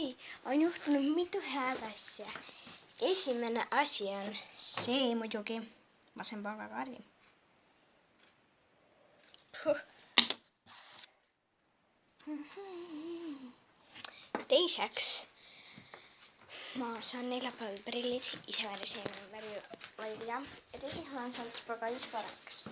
okei, on juhtunud mitu head asja. Esimene asi on see muidugi. Vasen pangakaardi. Teiseks, ma saan neljapäeval prillid ise välja. Ja teiseks ma olen saanud spagaadis paremaks.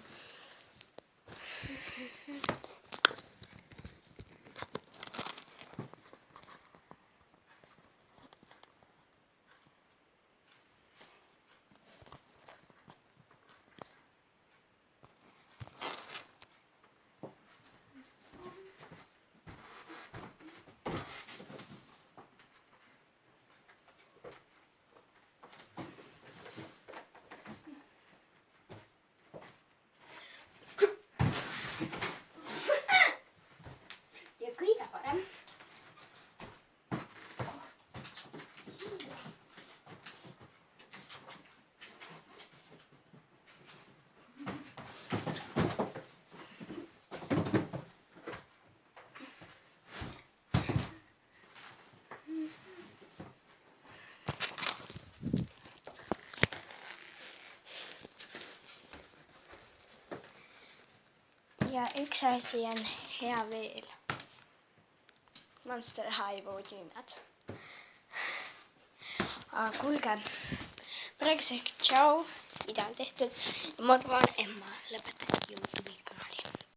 Ja kõige parem. Ja üks asi on hea veel. Monster High voodinad. Aga kuulge, praeguseks tšau, ideaal tehtud. Ma arvan, et ma lõpetan